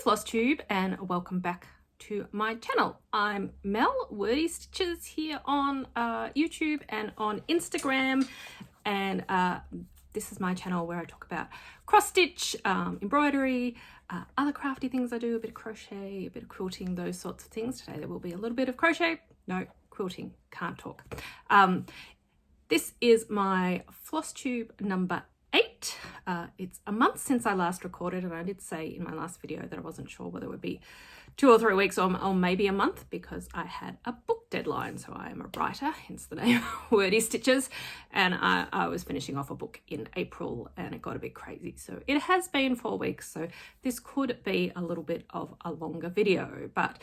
Flosstube and welcome back to my channel. I'm Mel, Wordy Stitches here on YouTube and on Instagram, and this is my channel where I talk about cross stitch, embroidery, other crafty things I do, a bit of crochet, a bit of quilting, those sorts of things. Today there will be a little bit of crochet, no quilting, can't talk. This is my Flosstube number 8. It's a month since I last recorded, and I did say in my last video that I wasn't sure whether it would be 2 or 3 weeks or maybe a month because I had a book deadline. So I am a writer, hence the name Wordy Stitches, and I was finishing off a book in April and it got a bit crazy. So it has been 4 weeks, so this could be a little bit of a longer video, but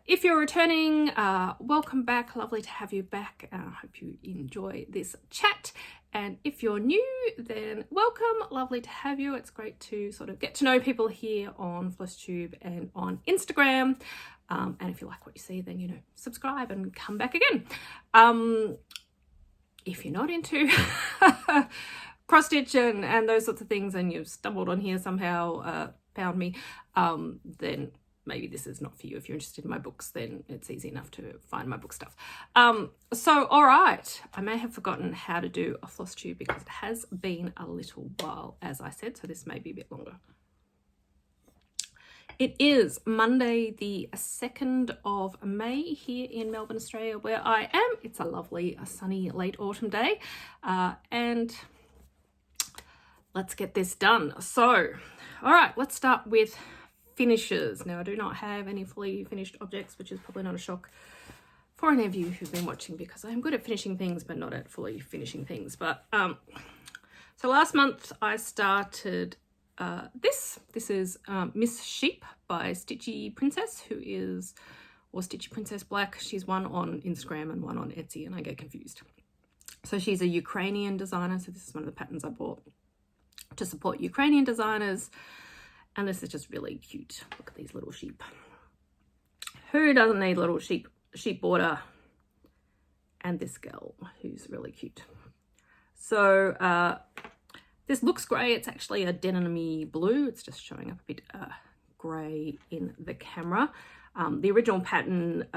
if you're returning, welcome back. Lovely to have you back. I hope you enjoy this chat. And if you're new, then welcome. Lovely to have you. It's great to sort of get to know people here on Flosstube and on Instagram. And if you like what you see, then, you know, subscribe and come back again. If you're not into cross stitch and those sorts of things and you've stumbled on here somehow, found me, then maybe this is not for you. If you're interested in my books, then it's easy enough to find my book stuff. So, all right, I may have forgotten how to do a floss tube because it has been a little while, as I said, so this may be a bit longer. It is Monday, the 2nd of May here in Melbourne, Australia, where I am. It's a lovely, sunny, late autumn day, and let's get this done. So, all right, let's start with finishes. Now I do not have any fully finished objects, which is probably not a shock for any of you who've been watching because I'm good at finishing things but not at fully finishing things. But so last month I started this is Miss Sheep by Stitchy Princess, who is, or Stitchy Princess Black. She's one on Instagram and one on Etsy and I get confused. So she's a Ukrainian designer, so this is one of the patterns I bought to support Ukrainian designers. And this is just really cute. Look at these little sheep. Who doesn't need little sheep border? And this girl who's really cute. So this looks grey. It's actually a denim-y blue. It's just showing up a bit grey in the camera. The original pattern,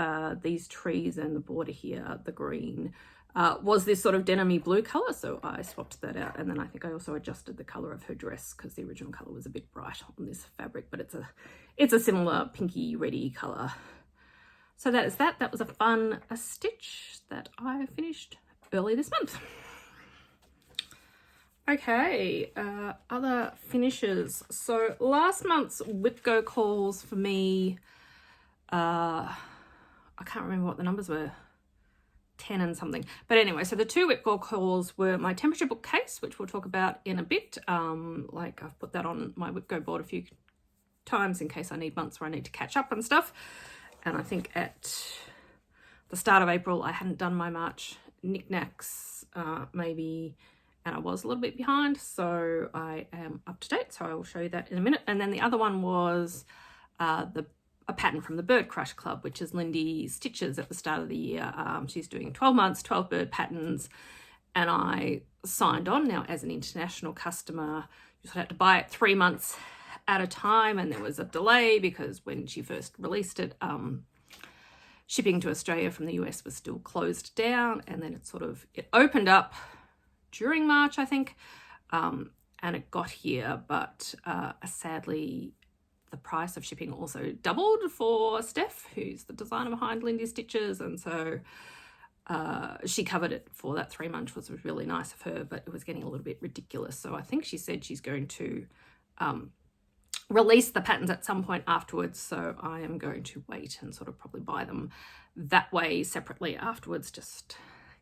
these trees and the border here, the green, was this sort of denim-y blue colour, so I swapped that out, and then I think I also adjusted the colour of her dress because the original colour was a bit bright on this fabric, but it's a similar pinky reddy colour. So that is that. That was a fun stitch that I finished early this month. Okay, other finishes. So last month's Whip Go calls for me, I can't remember what the numbers were. 10 and something, but anyway, so the 2 Whip Go calls were my temperature bookcase, which we'll talk about in a bit. Like I've put that on my Whip Go board a few times in case I need months where I need to catch up and stuff. And I think at the start of April I hadn't done my March knickknacks maybe, and I was a little bit behind, so I am up to date, so I will show you that in a minute. And then the other one was a pattern from the Bird Crush Club, which is Lindy Stitches at the start of the year. She's doing 12 months, 12 bird patterns, and I signed on. Now, as an international customer, you sort of had to buy it 3 months at a time, and there was a delay because when she first released it, shipping to Australia from the US was still closed down, and then it opened up during March, I think, and it got here, but sadly, the price of shipping also doubled for Steph, who's the designer behind Lindy Stitches, and so she covered it for that 3 months, which was really nice of her, but it was getting a little bit ridiculous. So I think she said she's going to release the patterns at some point afterwards, so I am going to wait and sort of probably buy them that way separately afterwards, just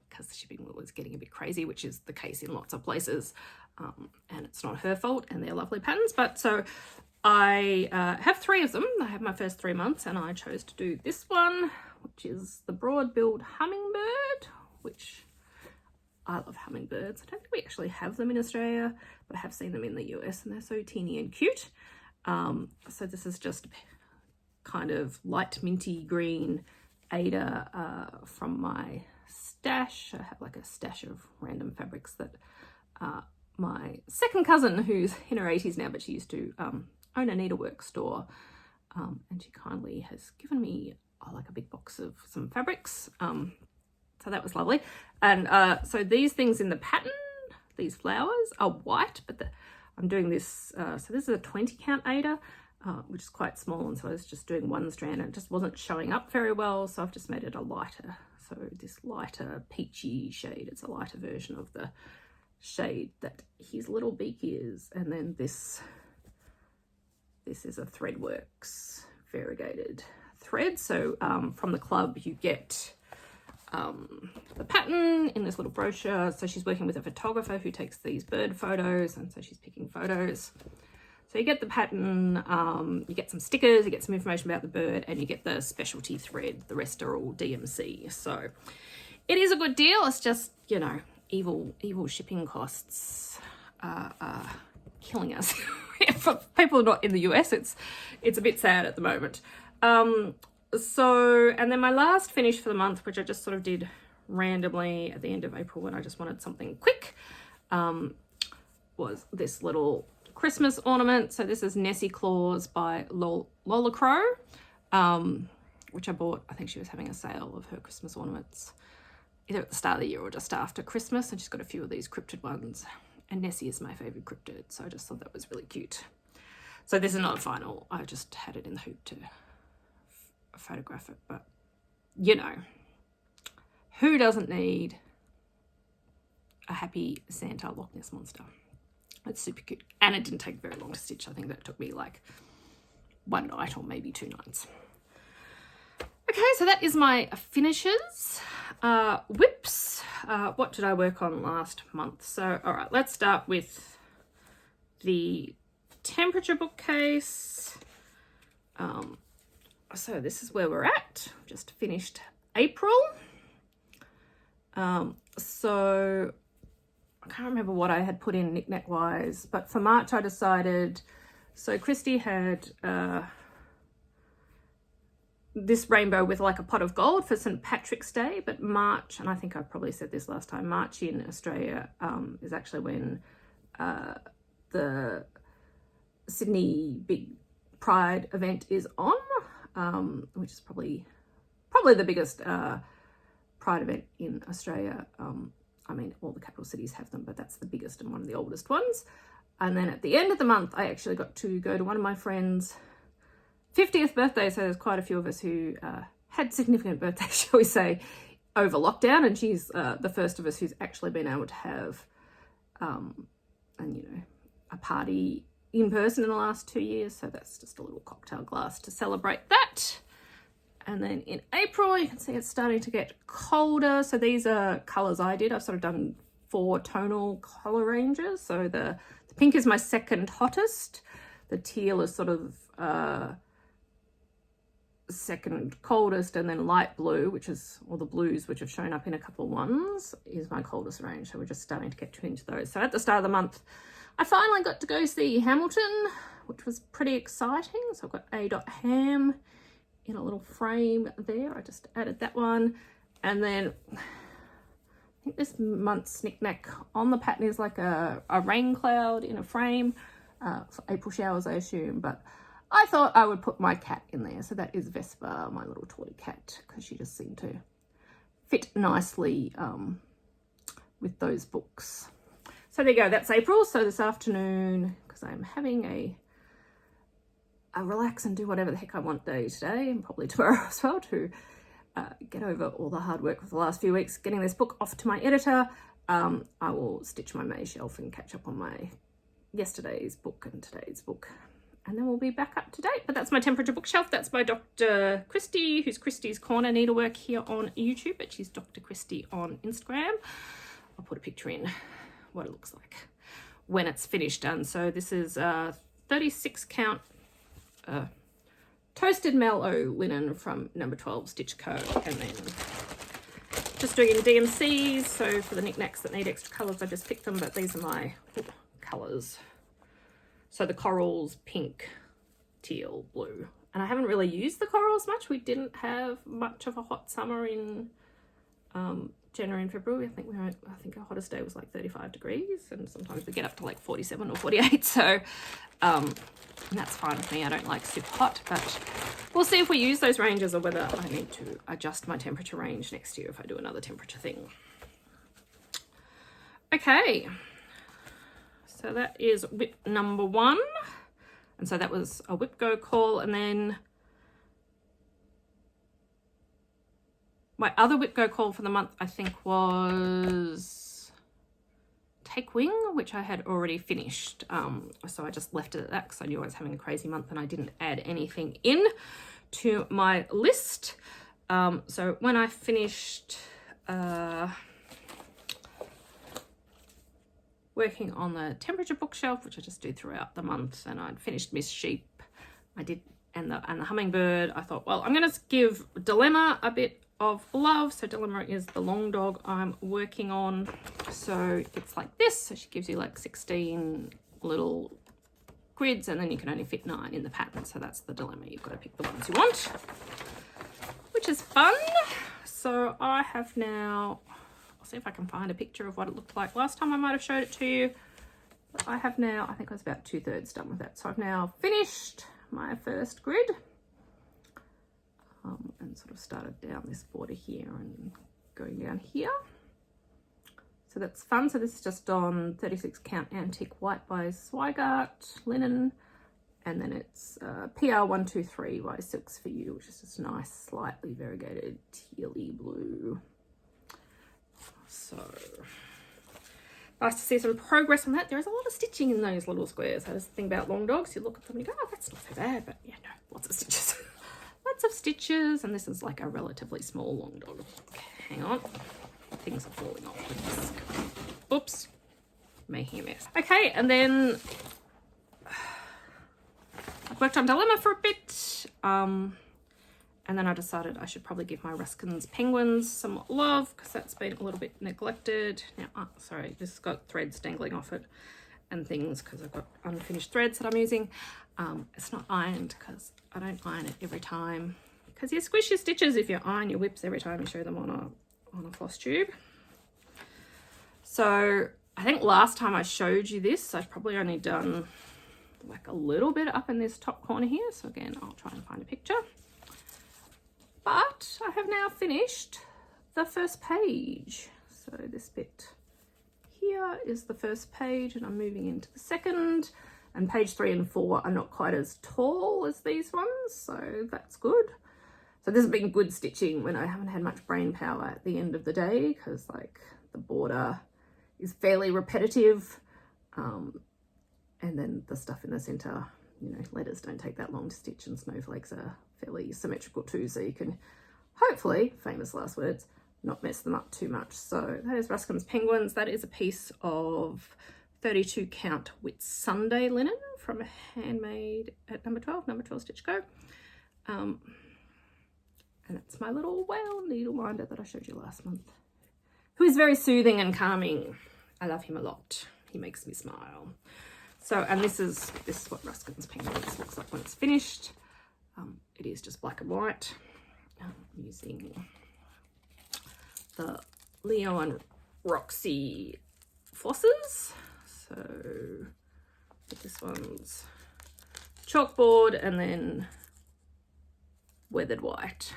because the shipping was getting a bit crazy, which is the case in lots of places, and it's not her fault, and they're lovely patterns. But so I have 3 of them. I have my first 3 months, and I chose to do this one, which is the broad-billed hummingbird, which I love hummingbirds. I don't think we actually have them in Australia, but I have seen them in the US, and they're so teeny and cute. So this is just kind of light minty green Ada from my stash. I have like a stash of random fabrics that my second cousin, who's in her 80s now, but she used to own a needlework store, and she kindly has given me like a big box of some fabrics, so that was lovely. And so these things in the pattern, these flowers are white, but I'm doing this, so this is a 20 count Ada, which is quite small, and so I was just doing one strand and it just wasn't showing up very well, so I've just made it a lighter. So this lighter peachy shade, it's a lighter version of the shade that his little beak is. And then this is a Threadworks variegated thread. So from the club you get the pattern in this little brochure. So she's working with a photographer who takes these bird photos, and so she's picking photos. So you get the pattern, you get some stickers, you get some information about the bird, and you get the specialty thread. The rest are all DMC. So it is a good deal. It's just, you know, evil shipping costs are killing us. For people not in the US, it's a bit sad at the moment. So, and then my last finish for the month, which I just sort of did randomly at the end of April when I just wanted something quick, was this little Christmas ornament. So this is Nessie Claws by Lola Crow, which I bought. I think she was having a sale of her Christmas ornaments either at the start of the year or just after Christmas, and she's got a few of these cryptid ones, and Nessie is my favorite cryptid, so I just thought that was really cute. So this is not a final, I just had it in the hoop to photograph it, but you know, who doesn't need a happy Santa Loch Ness monster? It's super cute, and it didn't take very long to stitch. I think that took me like one night or maybe 2 nights. Okay, so that is my finishes. Whips, what did I work on last month? So all right, let's start with the temperature bookcase. So this is where we're at. Just finished April. So I can't remember what I had put in knick-knack wise, but for March I decided, so Kristi had this rainbow with like a pot of gold for St. Patrick's Day, but March, and I think I probably said this last time, March in Australia is actually when the Sydney big Pride event is on, which is probably the biggest Pride event in Australia. I mean, all the capital cities have them, but that's the biggest and one of the oldest ones. And then at the end of the month, I actually got to go to one of my friends' 50th birthday. So there's quite a few of us who had significant birthdays, shall we say, over lockdown. And she's the first of us who's actually been able to have, a party in person in the last 2 years. So that's just a little cocktail glass to celebrate that. And then in April, you can see it's starting to get colder. So these are colours I did. I've sort of done 4 tonal colour ranges. So the pink is my second hottest. The teal is sort of second coldest, and then light blue, which is, or the blues, which have shown up in a couple of ones, is my coldest range. So we're just starting to get into those. So at the start of the month, I finally got to go see Hamilton, which was pretty exciting. So I've got A.Ham in a little frame there. I just added that one. And then I think this month's knick-knack on the pattern is like a rain cloud in a frame for April showers, I assume. But I thought I would put my cat in there. So that is Vespa, my little toy cat, because she just seemed to fit nicely with those books. So there you go, that's April. So this afternoon, because I'm having a relax and do whatever the heck I want day today, and probably tomorrow as well, to get over all the hard work of the last few weeks, getting this book off to my editor. I will stitch my May shelf and catch up on my yesterday's book and today's book, and then we'll be back up to date. But that's my temperature bookshelf. That's by Dr. Kristi, who's Kristi's Korner Needlework here on YouTube, but she's Dr. Kristi on Instagram. I'll put a picture in what it looks like when it's finished done. So this is 36 count toasted mallow linen from number 12 Stitch Co. And then just doing in DMCs. So for the knickknacks that need extra colours, I just picked them, but these are my colours. So the corals, pink, teal, blue. And I haven't really used the corals much. We didn't have much of a hot summer in January and February. I think our hottest day was like 35 degrees, and sometimes we get up to like 47 or 48. So and that's fine with me. I don't like super hot, but we'll see if we use those ranges or whether I need to adjust my temperature range next year if I do another temperature thing. Okay, so that is whip number 1. And so that was a whip go call, and then my other whip go call for the month, I think, was Take Wing, which I had already finished. So I just left it at that because I knew I was having a crazy month and I didn't add anything in to my list. So when I finished working on the temperature bookshelf, which I just do throughout the month, and I'd finished Miss Sheep, I did, and the Hummingbird, I thought, well, I'm going to give Dilemma a bit of love. So Dilemma is the long dog I'm working on. So it's like this. So she gives you like 16 little grids, and then you can only fit 9 in the pattern. So that's the Dilemma. You've got to pick the ones you want, which is fun. So I have now, I'll see if I can find a picture of what it looked like last time. I might have showed it to you. But I have now, I think I was about 2/3 done with that. So I've now finished my first grid. And sort of started down this border here and going down here. So that's fun. So this is just on 36 count Antique White by Zweigart Linen, and then it's PR123 by Silks for You, which is just nice, slightly variegated tealy blue. So nice to see some progress on that. There is a lot of stitching in those little squares. That's the thing about long dogs. You look at them and you go, oh, that's not so bad, but yeah, no, lots of stitches. Lots of stitches, and this is like a relatively small long dog. Hang on, things are falling off the disc. Oops, making a mess. Okay, and then I worked on Dilemma for a bit, and then I decided I should probably give my Ruskin's Penguins some love because that's been a little bit neglected. Now, sorry, this has got threads dangling off it and things because I've got unfinished threads that I'm using. It's not ironed because I don't iron it every time, because you squish your stitches if you iron your whips every time you show them on a floss tube. So I think last time I showed you this, I've probably only done like a little bit up in this top corner here. So again, I'll try and find a picture. But I have now finished the first page. So this bit here is the first page, and I'm moving into the second. And page 3 and 4 are not quite as tall as these ones, so that's good. So this has been good stitching when I haven't had much brain power at the end of the day, because like the border is fairly repetitive, and then the stuff in the center, you know, letters don't take that long to stitch, and snowflakes are fairly symmetrical too, so you can hopefully, famous last words, not mess them up too much. So that is Ruskin's Penguins. That is a piece of 32 count Whitsunday linen from Handmade at number 12 Stitch Co. And it's my little whale needle minder that I showed you last month, who is very soothing and calming. I love him a lot. He makes me smile. So, and this is what Ruskin's Penguins looks like when it's finished. It is just black and white. Using the Leo and Roxy flosses. So this one's chalkboard and then weathered white,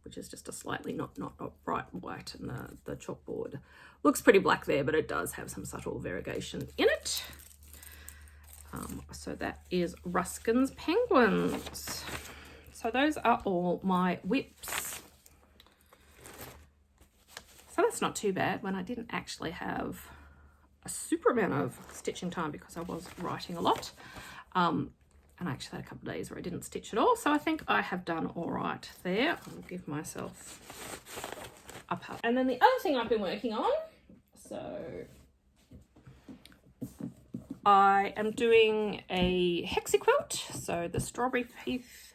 which is just a slightly not bright white, and the chalkboard looks pretty black there, but it does have some subtle variegation in it. So that is Ruskin's Penguins. So those are all my whips. So that's not too bad when I didn't actually have a super amount of stitching time because I was writing a lot. And I actually had a couple of days where I didn't stitch at all. So I think I have done all right there. I'll give myself a pat. And then the other thing I've been working on, so I am doing a Hexa Quilt. So the Strawberry Thief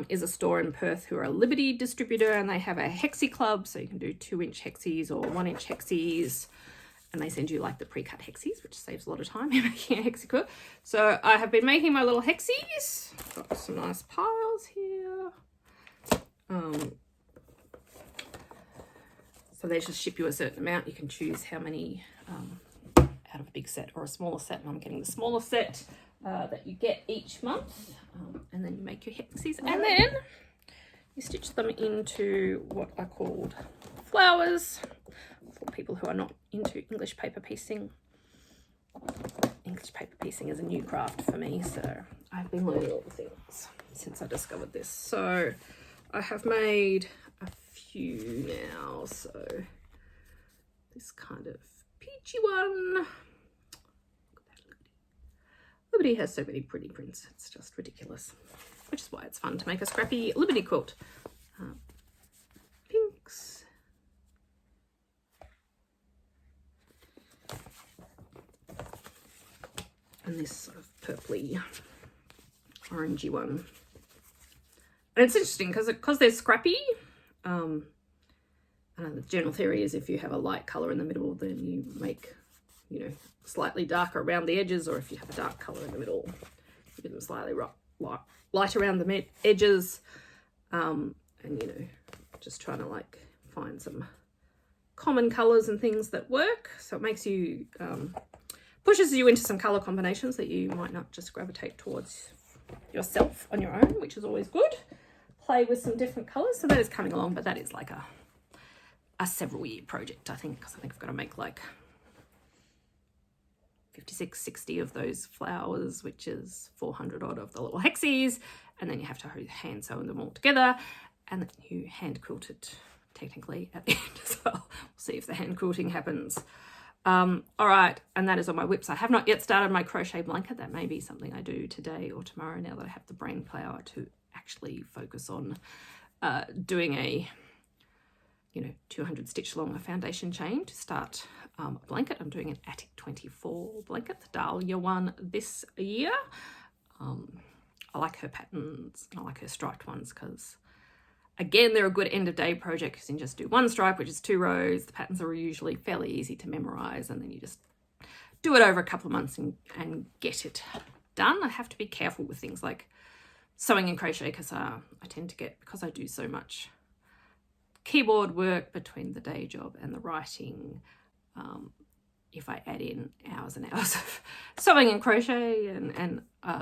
is a store in Perth who are a Liberty distributor, and they have a Hexie club, so you can do 2-inch hexies or 1-inch hexies, and they send you like the pre-cut hexies, which saves a lot of time in making a Hexa Quilt. So I have been making my little hexies. Got some nice piles here. So they just ship you a certain amount. You can choose how many out of a big set or a smaller set, and I'm getting the smaller set that you get each month. And then you make your hexies, and then you stitch them into what are called flowers for people who are not into English paper piecing. English paper piecing is a new craft for me, so I've been learning all the things since I discovered this. So I have made a few now. So this kind of peachy one. Liberty has so many pretty prints, it's just ridiculous, which is why it's fun to make a scrappy Liberty quilt. Pinks. And this sort of purpley, orangey one. And it's interesting because they're scrappy. And the general theory is if you have a light colour in the middle, then you make, you know, slightly darker around the edges, or if you have a dark colour in the middle, you give them slightly light around the edges. And, you know, just trying to like find some common colours and things that work. So it makes you, pushes you into some colour combinations that you might not just gravitate towards yourself on your own, which is always good. Play with some different colours. So that is coming along, but that is like a several year project, I think, because I think I've got to make like 56, 60 of those flowers, which is 400 odd of the little hexies, and then you have to hand sew them all together, and then you hand quilt it technically at the end as well. We'll see if the hand quilting happens. All right, and that is on my whips. I have not yet started my crochet blanket. That may be something I do today or tomorrow, now that I have the brain power to actually focus on doing a 200 stitch long foundation chain to start a blanket. I'm doing an Attic 24 blanket, the Dahlia one this year. I like her patterns and I like her striped ones because, again, they're a good end of day project because you can just do one stripe, which is 2 rows. The patterns are usually fairly easy to memorize, and then you just do it over a couple of months and get it done. I have to be careful with things like sewing and crochet because I tend to get, because I do so much keyboard work between the day job and the writing, if I add in hours and hours of sewing and crochet and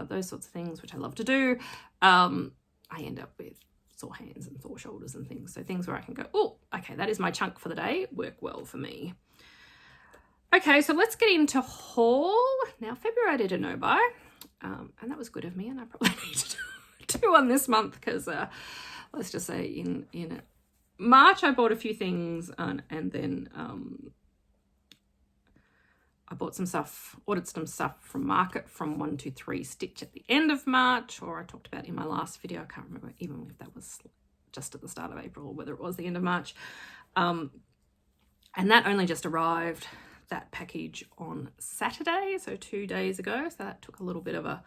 those sorts of things, which I love to do, I end up with sore hands and sore shoulders and things. So things where I can go, oh, okay, that is my chunk for the day, work well for me. Okay, so let's get into haul. Now, February I did a no-buy, and that was good of me, and I probably need to do one this month because let's just say in March I bought a few things, and then I bought some stuff, ordered some stuff from Market from 123 Stitch at the end of March, or I talked about in my last video. I can't remember even if that was just at the start of April or whether it was the end of March. And that only just arrived, that package, on Saturday, so 2 days ago. So that took a little bit of a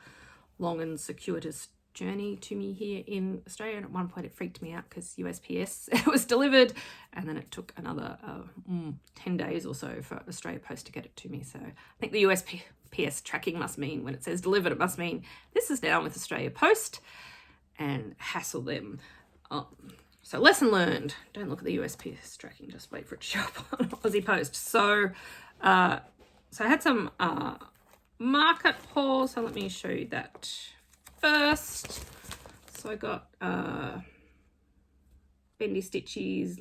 long and circuitous journey to me here in Australia, and at one point it freaked me out because USPS it was delivered, and then it took another 10 days or so for Australia Post to get it to me. So I think the USPS tracking must mean when it says delivered, it must mean this is down with Australia Post, and hassle them. So lesson learned, don't look at the USPS tracking, just wait for it to show up on Aussie Post. So I had some Market haul, so let me show you that first. So I got Bendy Stitchy's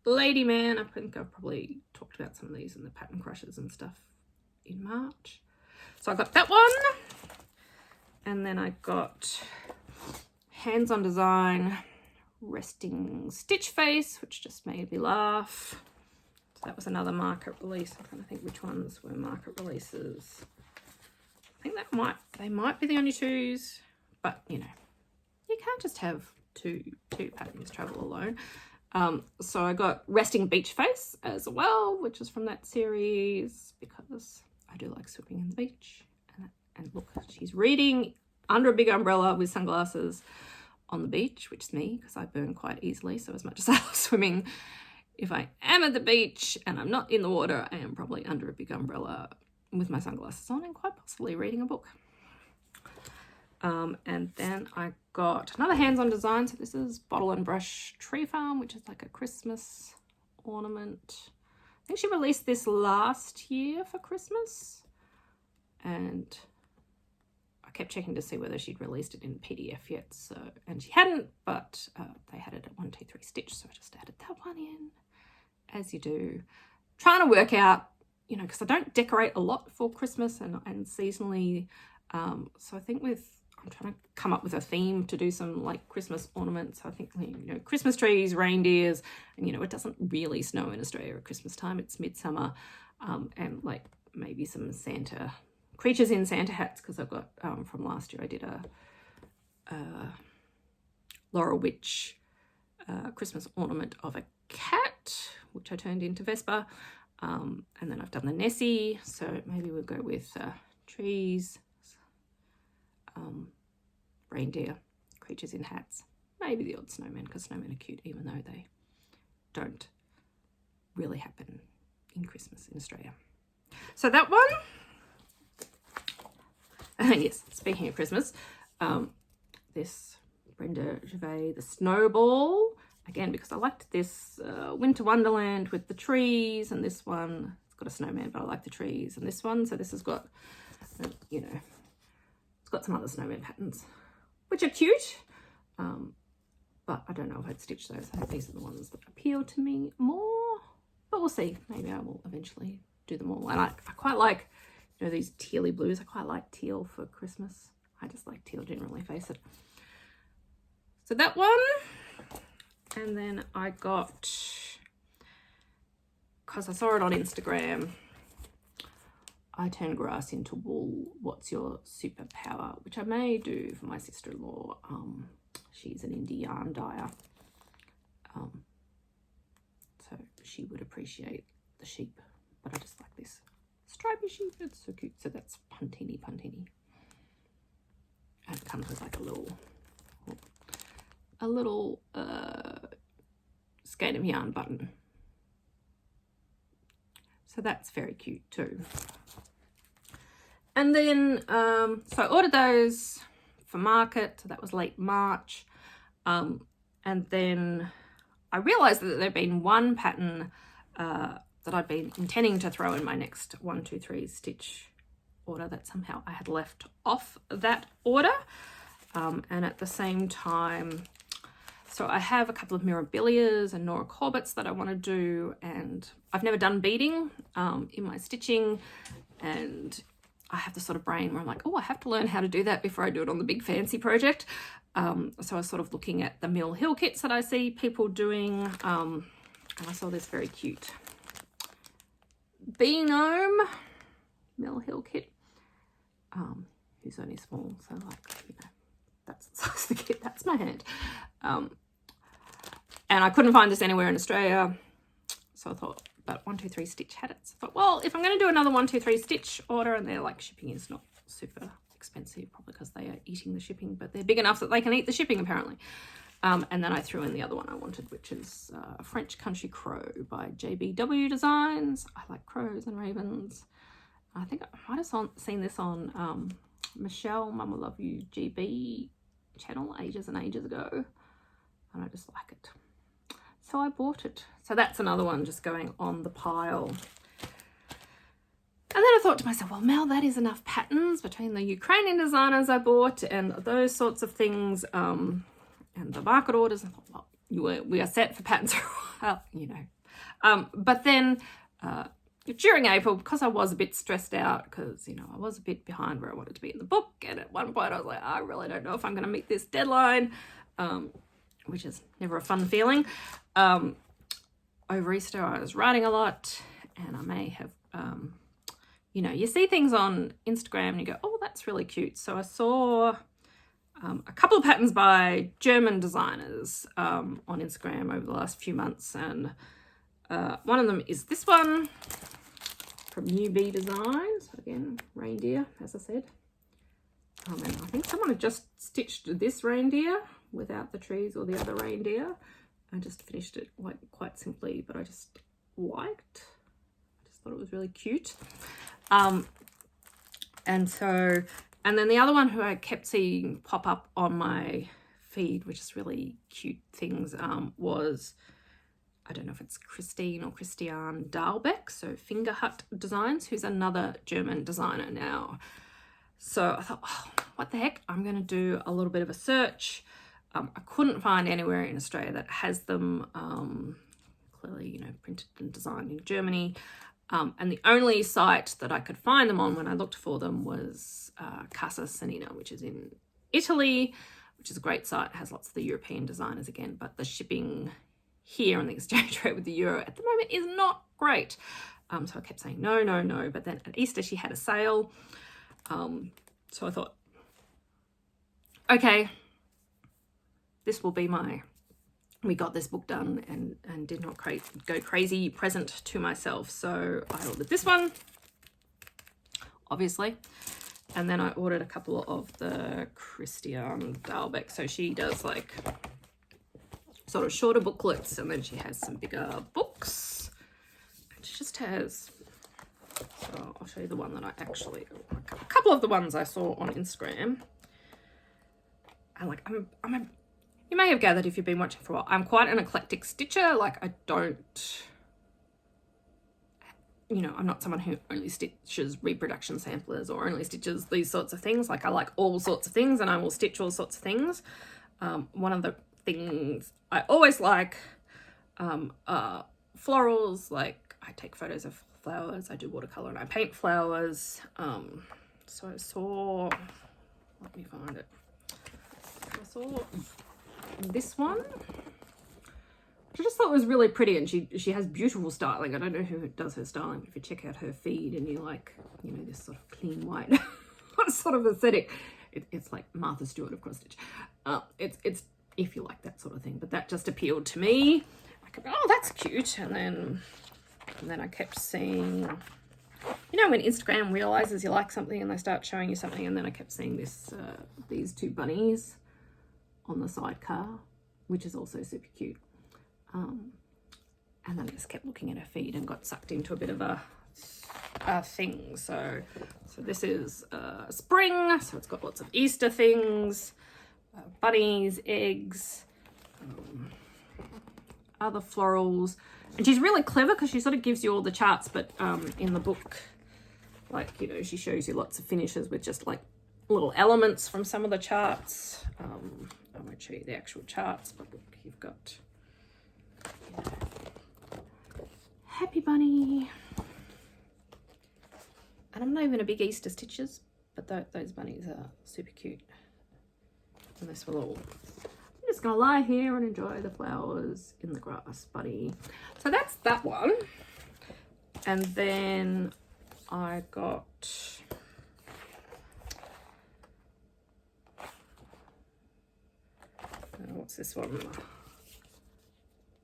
Lady Man. I think I've probably talked about some of these in the pattern crushes and stuff in March. So I got that one. And then I got Hands on Design Resting Stitch Face, which just made me laugh. So that was another Market release. I'm trying to think which ones were Market releases. I think they might be the only twos, but you can't just have two patterns travel alone. So I got Resting Beach Face as well, which is from that series because I do like swimming in the beach. And look, she's reading under a big umbrella with sunglasses on the beach, which is me because I burn quite easily. So as much as I love swimming, if I am at the beach and I'm not in the water, I am probably under a big umbrella with my sunglasses on and quite possibly reading a book. And then I got another hands-on design. So this is Bottle and Brush Tree Farm, which is like a Christmas ornament. I think she released this last year for Christmas. And I kept checking to see whether she'd released it in PDF yet. So, and she hadn't, but they had it at 123 Stitch. So I just added that one in, as you do. Trying to work out, you know, because I don't decorate a lot for Christmas and seasonally. So I think I'm trying to come up with a theme to do some like Christmas ornaments. I think, you know, Christmas trees, reindeers, and, you know, it doesn't really snow in Australia at Christmas time. It's midsummer, and like maybe some Santa creatures in Santa hats, because I've got, from last year I did a Laurel Witch Christmas ornament of a cat, which I turned into Vespa. And then I've done the Nessie, so maybe we'll go with trees, reindeer, creatures in hats, maybe the odd snowman, because snowmen are cute even though they don't really happen in Christmas in Australia. So that one, yes, speaking of Christmas, this Brenda the Snowball, again because I liked this Winter Wonderland with the trees, and this one, it's got a snowman but I like the trees, and this one, so this has got, you know, it's got some other snowman patterns which are cute, but I don't know if I'd stitch those. I think these are the ones that appeal to me more, but we'll see. Maybe I will eventually do them all. And I quite like, you know, these tealy blues. I quite like teal for Christmas. I just like teal generally, face it. So that one, and then I got, because I saw it on Instagram, I turn grass into wool, what's your superpower? Which I may do for my sister-in-law. She's an indie yarn dyer. So she would appreciate the sheep, but I just like this stripy sheep. It's so cute. So that's Puntini Puntini. And it comes with like a little skein of yarn button. So that's very cute too. And then, so I ordered those for market. So that was late March. And then I realized that there'd been one pattern that I'd been intending to throw in my next 123 stitch order that somehow I had left off that order. And at the same time, so I have a couple of Mirabilias and Nora Corbetts that I want to do, and I've never done beading in my stitching, and I have the sort of brain where I'm like, oh, I have to learn how to do that before I do it on the big fancy project. So I was sort of looking at the Mill Hill kits that I see people doing, and I saw this very cute Bee Gnome Mill Hill kit, who's only small, so like, you know, that's the size of the kit, that's my hand. And I couldn't find this anywhere in Australia, so I thought, but 123 Stitch had it. So I thought, well, if I'm going to do another 123 Stitch order, and they're like, shipping is not super expensive, probably because they are eating the shipping, but they're big enough that they can eat the shipping apparently. And then I threw in the other one I wanted, which is a French Country Crow by JBW Designs. I like crows and ravens. I think I might have seen this on Michelle Momma Loves You GB channel ages and ages ago, and I just like it. So I bought it. So that's another one just going on the pile. And then I thought to myself, well, Mel, that is enough patterns between the Ukrainian designers I bought and those sorts of things, and the market orders. I thought, well, we are set for patterns for a while, you know. But then during April, because I was a bit stressed out, because, you know, I was a bit behind where I wanted to be in the book, and at one point I was like, I really don't know if I'm going to meet this deadline, which is never a fun feeling. Over Easter I was writing a lot, and I may have, you know, you see things on Instagram and you go, oh, that's really cute. So I saw a couple of patterns by German designers on Instagram over the last few months, and one of them is this one from UB Designs. Again, reindeer, as I said. And I think someone had just stitched this reindeer without the trees or the other reindeer. I just finished it like quite simply, but I just liked. I just thought it was really cute. And so And then the other one who I kept seeing pop up on my feed, which is really cute things, was, I don't know if it's Christine or Christiane Dahlbeck, so Fingerhut Designs, who's another German designer now. So I thought, oh, what the heck, I'm going to do a little bit of a search. I couldn't find anywhere in Australia that has them, clearly, you know, printed and designed in Germany. And the only site that I could find them on when I looked for them was Casa Sanina, which is in Italy, which is a great site. It has lots of the European designers again, but the shipping here and the exchange rate with the euro at the moment is not great. So I kept saying no, no, no. But then at Easter she had a sale. So I thought, okay, this will be my, we got this book done and did not go crazy present to myself. So I ordered this one, obviously. And then I ordered a couple of the Christiane Dahlbeck. So she does like sort of shorter booklets, and then she has some bigger books. And she just has, so I'll show you the one that I actually, a couple of the ones I saw on Instagram. And like, you may have gathered if you've been watching for a while, I'm quite an eclectic stitcher. Like I don't, you know, I'm not someone who only stitches reproduction samplers or only stitches these sorts of things. Like I like all sorts of things and I will stitch all sorts of things. One of the things I always like florals. Like I take photos of flowers, I do watercolor and I paint flowers. So I saw, let me find it. I saw this one, which I just thought was really pretty, and she has beautiful styling. I don't know who does her styling, but if you check out her feed and you like, you know, this sort of clean white sort of aesthetic, it's like Martha Stewart of cross stitch. It's if you like that sort of thing, but that just appealed to me. I could, oh, that's cute. And then I kept seeing, you know, when Instagram realizes you like something and they start showing you something, and then I kept seeing this these two bunnies on the sidecar, which is also super cute. And then I just kept looking at her feed and got sucked into a bit of a thing. So this is spring, so it's got lots of Easter things, bunnies, eggs, other florals. And she's really clever because she sort of gives you all the charts, but in the book, like, you know, she shows you lots of finishes with just like little elements from some of the charts. I won't show you the actual charts, but look, you've got, you know, Happy Bunny. And I'm not even a big Easter stitches, but those bunnies are super cute. And this will all, I'm just gonna lie here and enjoy the flowers in the grass, buddy. So that's that one. And then I got, what's this one?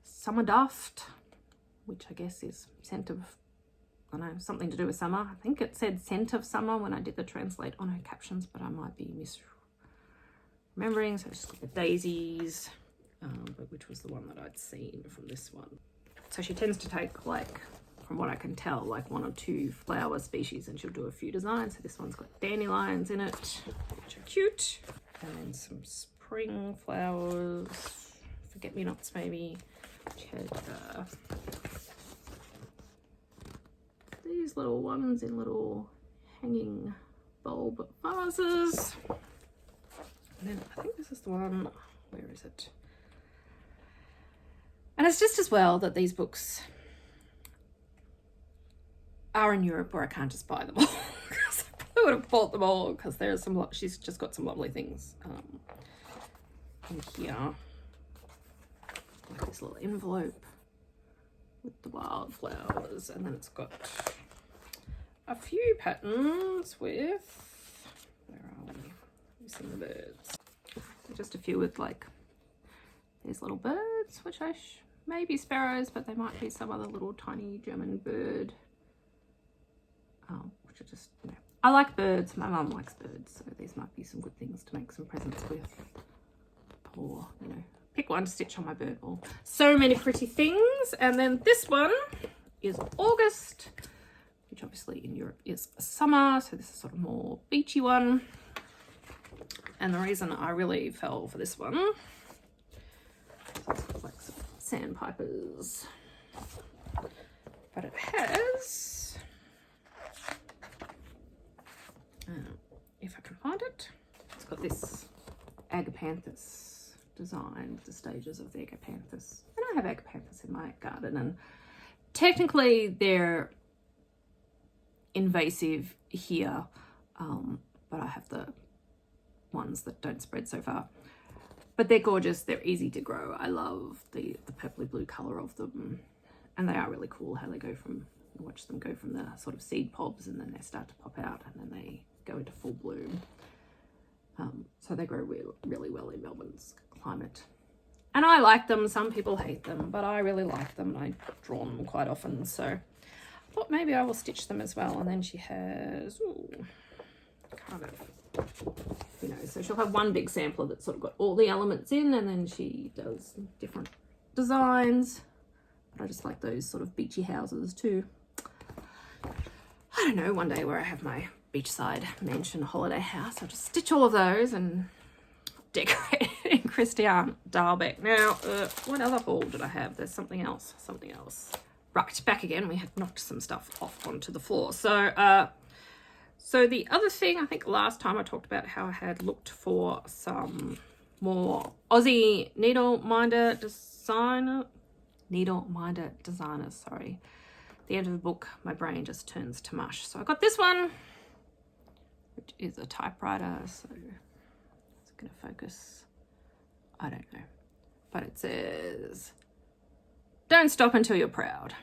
Summer Duft, which I guess is scent of, I don't know, something to do with summer. I think it said scent of summer when I did the translate on her captions, but I might be misremembering. So it's just got the daisies, but which was the one that I'd seen from this one. So she tends to take, like, from what I can tell, like 1 or 2 flower species, and she'll do a few designs. So this one's got dandelions in it, which are cute, and then some spring flowers, forget-me-nots maybe, which had these little ones in little hanging bulb vases. And then I think this is the one, where is it? And it's just as well that these books are in Europe where I can't just buy them all. Because I probably would have bought them all, because there's some, she's just got some lovely things in here. Like this little envelope with the wildflowers, and then it's got a few patterns with, where are we? We've seen the birds. Just a few with like these little birds, which maybe sparrows, but they might be some other little tiny German bird. Which are just, you know, I like birds. My mum likes birds, so these might be some good things to make some presents with. Or, you know, pick one to stitch on my bird wall. So many pretty things. And then this one is August, which obviously in Europe is summer, so this is sort of more beachy one. And the reason I really fell for this one, so it's like some sandpipers, but it has, if I can find it, it's got this agapanthus design with the stages of the agapanthus. And I have agapanthus in my garden, and technically they're invasive here, but I have the ones that don't spread so far. But they're gorgeous, they're easy to grow. I love the purpley blue colour of them, and they are really cool how they go from, watch them go from the sort of seed pods, and then they start to pop out, and then they go into full bloom. So they grow really well in Melbourne's climate. And I like them. Some people hate them, but I really like them. I draw them quite often, so I thought maybe I will stitch them as well. And then she has, ooh, kind of, you know, so she'll have one big sampler that's sort of got all the elements in, and then she does different designs. But I just like those sort of beachy houses too. I don't know, one day where I have my beachside mansion holiday house, I'll just stitch all of those and decorate in Christiane Dahlbeck. Now, what other haul did I have? There's something else. Right, back again. We had knocked some stuff off onto the floor. So, so the other thing, I think last time I talked about how I had looked for some more Aussie needle-minder designers, sorry. At the end of the book, my brain just turns to mush. So I got this one, which is a typewriter, so it's going to focus. I don't know. But it says, "Don't stop until you're proud,"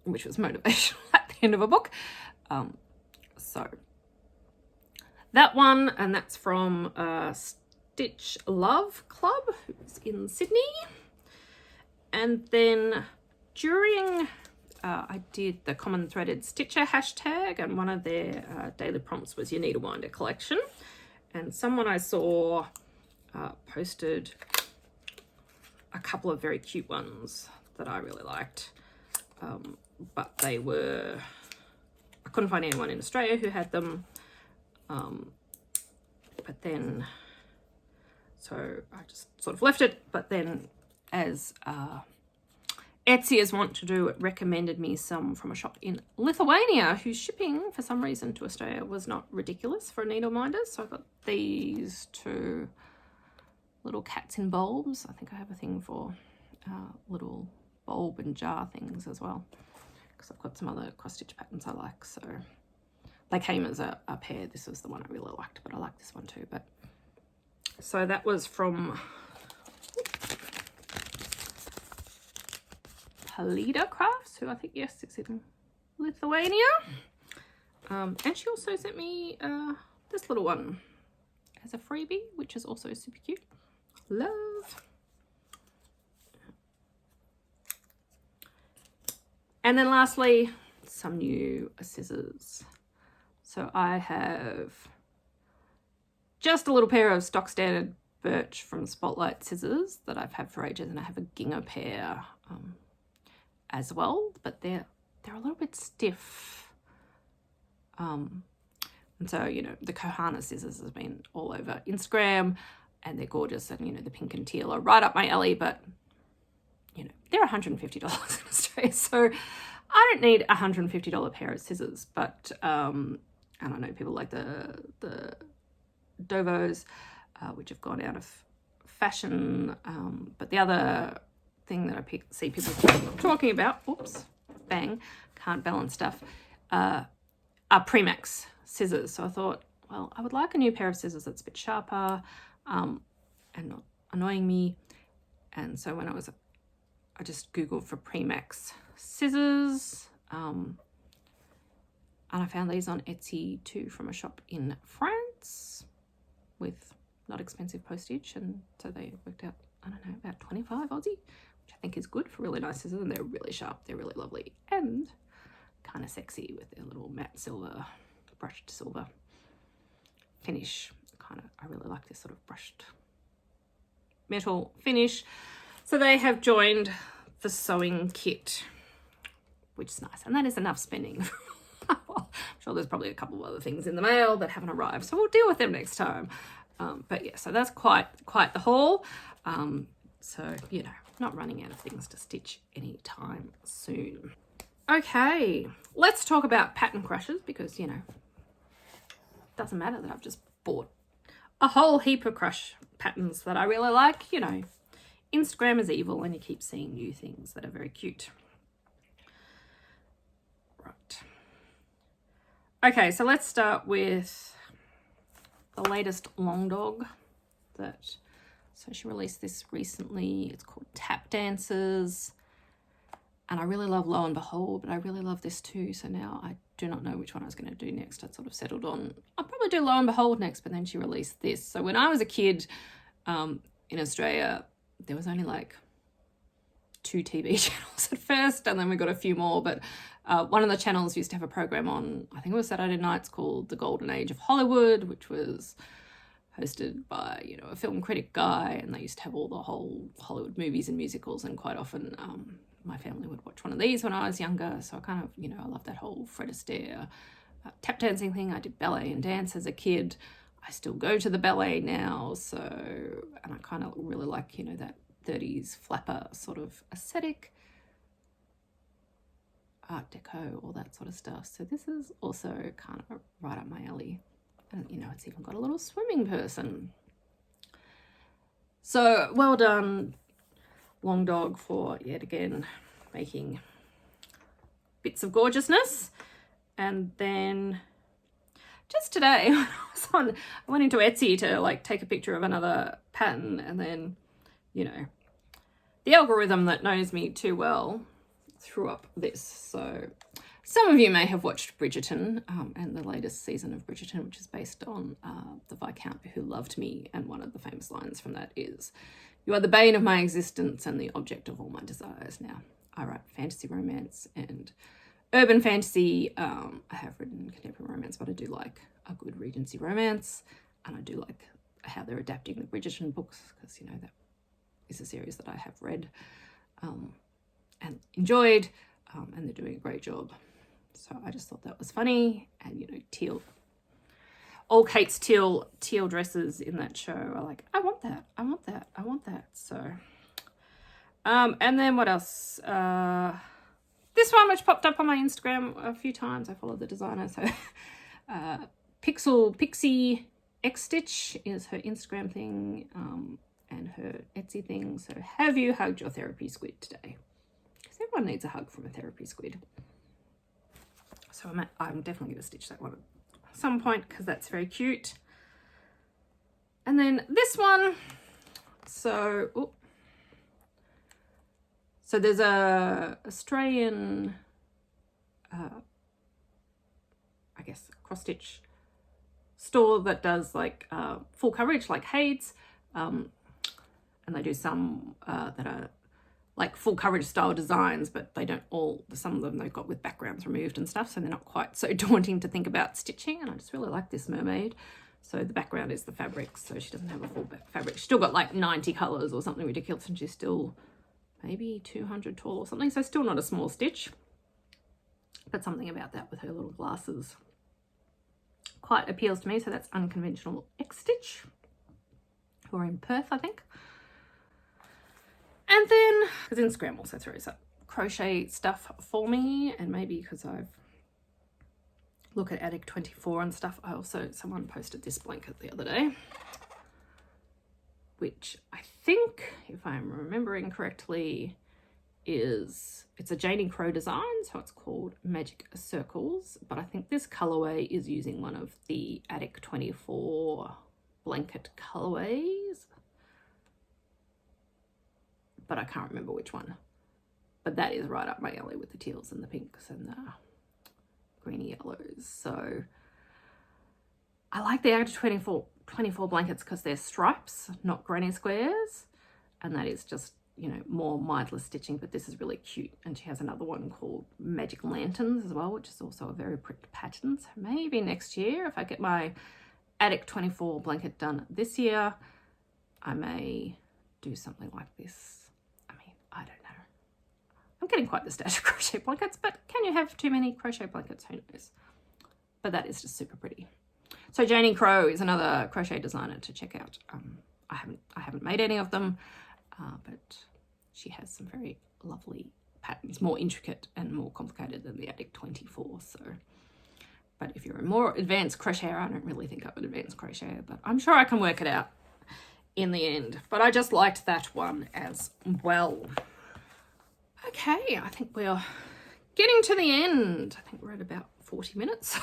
which was motivational at the end of a book. So that one, and that's from Stitch Love Club, who's in Sydney. And then during, I did the Common Threaded Stitcher hashtag, and one of their daily prompts was your needle-winder collection. And someone I saw posted a couple of very cute ones that I really liked, but they were, I couldn't find anyone in Australia who had them, but then, so I just sort of left it. But then, as Etsyers want to do, it recommended me some from a shop in Lithuania whose shipping for some reason to Australia was not ridiculous for needle minders. So I got these two little cats in bulbs. I think I have a thing for little bulb and jar things as well, because I've got some other cross stitch patterns I like. So they came as a pair. This was the one I really liked, but I like this one too. But so that was from Halida Crafts, who I think, yes, it's in Lithuania. And she also sent me this little one as a freebie, which is also super cute. Love. And then lastly, some new scissors. So I have just a little pair of stock standard birch from Spotlight scissors that I've had for ages, and I have a gingham pair as well, but they're a little bit stiff. And so, you know, the Kohana scissors has been all over Instagram, and they're gorgeous, and, you know, the pink and teal are right up my alley, but, you know, they're $150 in Australia, so I don't need a $150 pair of scissors. But and I know people like the Dovos, which have gone out of fashion, but the other thing that I see people talking about, oops, bang, can't balance stuff, are Premax scissors. So I thought, well, I would like a new pair of scissors that's a bit sharper and not annoying me. And so when I just Googled for Premax scissors, and I found these on Etsy too, from a shop in France with not expensive postage, and so they worked out, I don't know, about 25 Aussie, which I think is good for really nice scissors, and they're really sharp, they're really lovely, and kind of sexy with their little matte silver, brushed silver finish. I really like this sort of brushed metal finish. So they have joined the sewing kit which is nice. And that is enough spending. I'm sure there's probably a couple of other things in the mail that haven't arrived, so we'll deal with them next time. But yeah, so that's quite the haul. So, you know, not running out of things to stitch anytime soon. Okay, let's talk about pattern crushes, because, you know, it doesn't matter that I've just bought a whole heap of crush patterns that I really like. You know, Instagram is evil and you keep seeing new things that are very cute. Right. Okay, so let's start with the latest Longdog that, so she released this recently. It's called Tap Dancers. And I really love Lo and Behold, but I really love this too. So now I do not know which one I was going to do next. I'd sort of settled on, I'll probably do Lo and Behold next, but then she released this. So when I was a kid in Australia, there was only like 2 TV channels at first, and then we got a few more. But one of the channels used to have a program on, I think it was Saturday nights, called The Golden Age of Hollywood, which was hosted by, you know, a film critic guy, and they used to have all the whole Hollywood movies and musicals, and quite often my family would watch one of these when I was younger. So I kind of, you know, I love that whole Fred Astaire tap dancing thing. I did ballet and dance as a kid. I still go to the ballet now. So, and I kind of really like, you know, that 30s flapper sort of aesthetic, Art Deco, all that sort of stuff. So this is also kind of right up my alley. And, you know, it's even got a little swimming person. So well done, Longdog, for yet again making bits of gorgeousness. And then just today, I went into Etsy to like take a picture of another pattern, and then, you know, the algorithm that knows me too well threw up this. So some of you may have watched Bridgerton, and the latest season of Bridgerton, which is based on the Viscount Who Loved Me, and one of the famous lines from that is, "You are the bane of my existence and the object of all my desires." Now, I write fantasy romance and urban fantasy. I have written contemporary romance, but I do like a good Regency romance, and I do like how they're adapting the Bridgerton books, because, you know, that is a series that I have read and enjoyed, and they're doing a great job. So I just thought that was funny. And, you know, teal, all Kate's teal dresses in that show are like, I want that, I want that, I want that. So, and then what else? This one, which popped up on my Instagram a few times. I follow the designer. So Pixie X Stitch is her Instagram thing, and her Etsy thing. So, have you hugged your therapy squid today? Because everyone needs a hug from a therapy squid. So I'm definitely going to stitch that one at some point, because that's very cute. And then this one. So there's a Australian, I guess, cross stitch store that does like full coverage, like Hades, and they do some that are like full coverage style designs, but they don't all, some of them they've got with backgrounds removed and stuff, so they're not quite so daunting to think about stitching. And I just really like this mermaid. So the background is the fabric, so she doesn't have a full fabric. She's still got like 90 colours or something ridiculous, and she's still maybe 200 tall or something, so still not a small stitch, but something about that with her little glasses quite appeals to me. So that's Unconventional X Stitch, who are in Perth, I think. And then, because Instagram also throws up crochet stuff for me, and maybe because I've look at Attic 24 and stuff, I also, someone posted this blanket the other day, which I think, if I'm remembering correctly, it's a Janine Crow design, so it's called Magic Circles, but I think this colorway is using one of the Attic 24 blanket colorways, but I can't remember which one. But that is right up my alley with the teals and the pinks and the greeny yellows. So I like the Attic 24 blankets because they're stripes, not granny squares, and that is just, you know, more mindless stitching, but this is really cute. And she has another one called Magic Lanterns as well, which is also a very pretty pattern. So maybe next year, if I get my Attic 24 blanket done this year, I may do something like this. I mean, I don't know. I'm getting quite the stash of crochet blankets, but can you have too many crochet blankets? Who knows? But that is just super pretty. So Janine Crow is another crochet designer to check out. I haven't made any of them, but she has some very lovely patterns, more intricate and more complicated than the Attic 24. So, but if you're a more advanced crocheter, I don't really think I'm an advanced crocheter, but I'm sure I can work it out in the end. But I just liked that one as well. Okay, I think we're getting to the end. I think we're at about 40 minutes.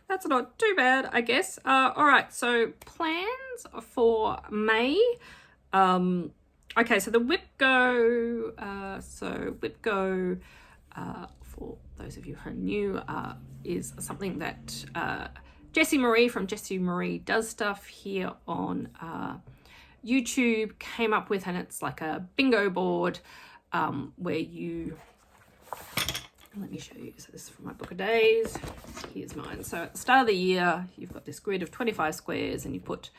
That's not too bad, I guess. All right, so plans for May. Okay, so the Whip Go, for those of you who are new, is something that Jessie Marie from Jessie Marie Does Stuff here on YouTube came up with, and it's like a bingo board where you, let me show you. So this is from my book of days. Here's mine. So at the start of the year, you've got this grid of 25 squares and you put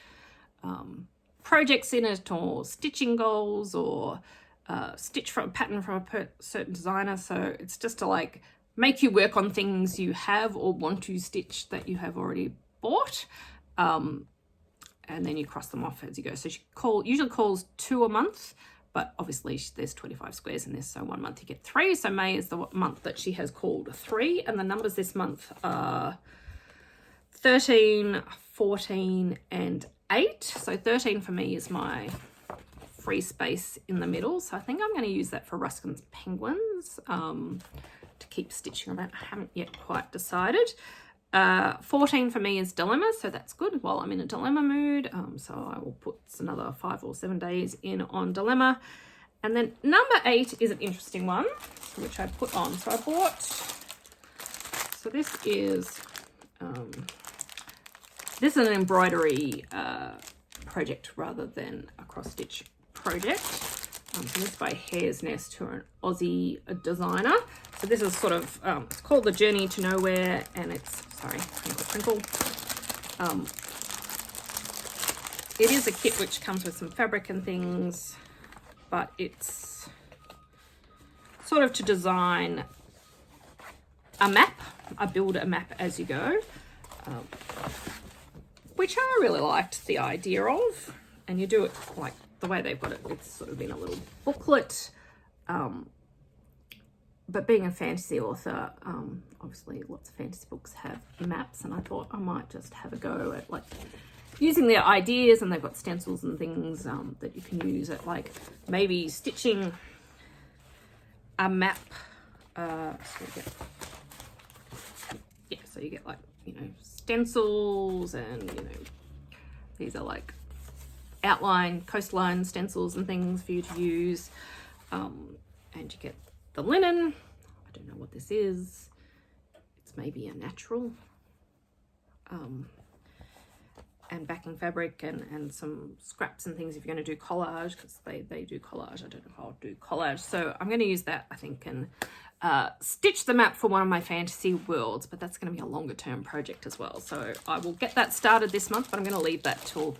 projects in it, or stitching goals, or stitch from a pattern from a certain designer. So it's just to like make you work on things you have or want to stitch that you have already bought. And then you cross them off as you go. So she usually calls 2 a month, but obviously there's 25 squares in this, so 1 month you get 3. So May is the month that she has called 3, and the numbers this month are 13, 14, and 8. So 13 for me is my free space in the middle. So I think I'm going to use that for Ruskin's Penguins to keep stitching on that. I haven't yet quite decided. 14 for me is Dilemma, so that's good while I'm in a dilemma mood. So I will put another 5 or 7 days in on Dilemma. And then number 8 is an interesting one, which I put on. So I bought, so this is an embroidery project rather than a cross stitch project. So this is by Hare's Nest, who are an Aussie designer. So this is sort of, it's called The Journey to Nowhere, and it's, sorry, crinkle. It is a kit which comes with some fabric and things, but it's sort of to design a map, build a map as you go, which I really liked the idea of. And you do it like the way they've got it, it's sort of in a little booklet. But being a fantasy author, obviously lots of fantasy books have maps, and I thought I might just have a go at like using their ideas, and they've got stencils and things that you can use at like maybe stitching a map. So you get like, you know, stencils, and you know, these are like outline, coastline stencils and things for you to use. And you get the linen. I don't know what this is. It's maybe a natural. And backing fabric and some scraps and things if you're going to do collage, because they do collage. I don't know if I'll do collage. So I'm going to use that, I think, and stitch the map for one of my fantasy worlds, but that's going to be a longer term project as well. So I will get that started this month, but I'm going to leave that till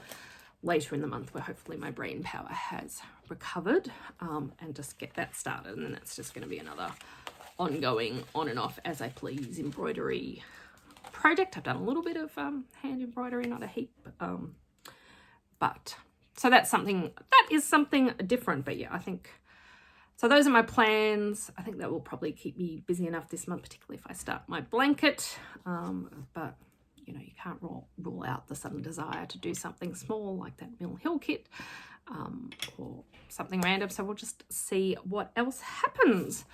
later in the month, where hopefully my brain power has recovered, and just get that started. And then that's just going to be another ongoing on and off as I please embroidery project. I've done a little bit of hand embroidery, not a heap, but so that is something different. But yeah, I think so. Those are my plans. I think that will probably keep me busy enough this month, particularly if I start my blanket. But you know, you can't rule out the sudden desire to do something small like that Mill Hill kit, or something random. So we'll just see what else happens.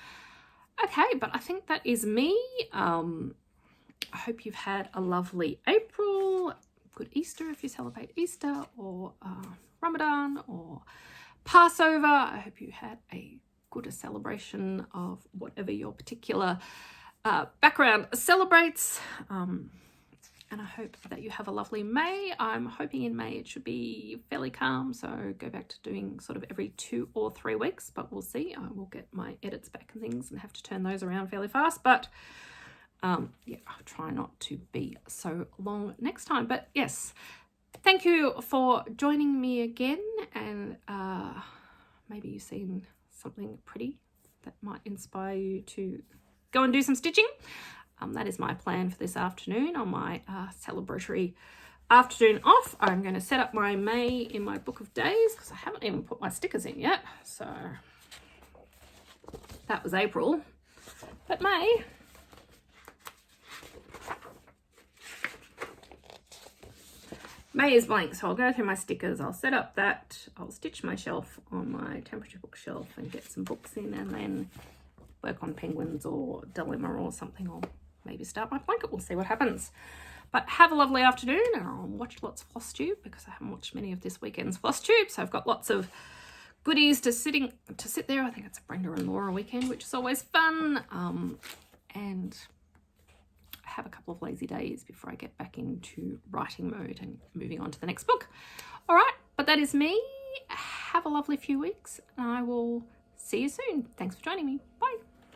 Okay, but I think that is me. I hope you've had a lovely April. Good Easter if you celebrate Easter, or Ramadan, or Passover. I hope you had a good celebration of whatever your particular background celebrates. And I hope that you have a lovely May. I'm hoping in May it should be fairly calm, so go back to doing sort of every 2 or 3 weeks, but we'll see. I will get my edits back and things and have to turn those around fairly fast, but yeah, I'll try not to be so long next time. But yes, thank you for joining me again, and maybe you've seen something pretty that might inspire you to go and do some stitching. That is my plan for this afternoon on my celebratory afternoon off. I'm going to set up my May in my book of days because I haven't even put my stickers in yet. So that was April, but May. May is blank, so I'll go through my stickers, I'll set up that, I'll stitch my shelf on my temperature bookshelf and get some books in, and then work on penguins or dilemma or something, or maybe start my blanket. We'll see what happens. But have a lovely afternoon, and I'll watch lots of Flosstube because I haven't watched many of this weekend's Flosstube, so I've got lots of goodies to sit there. I think it's a Brenda and Laura weekend, which is always fun, and have a couple of lazy days before I get back into writing mode and moving on to the next book. All right, but that is me. Have a lovely few weeks, and I will see you soon. Thanks for joining me. Bye.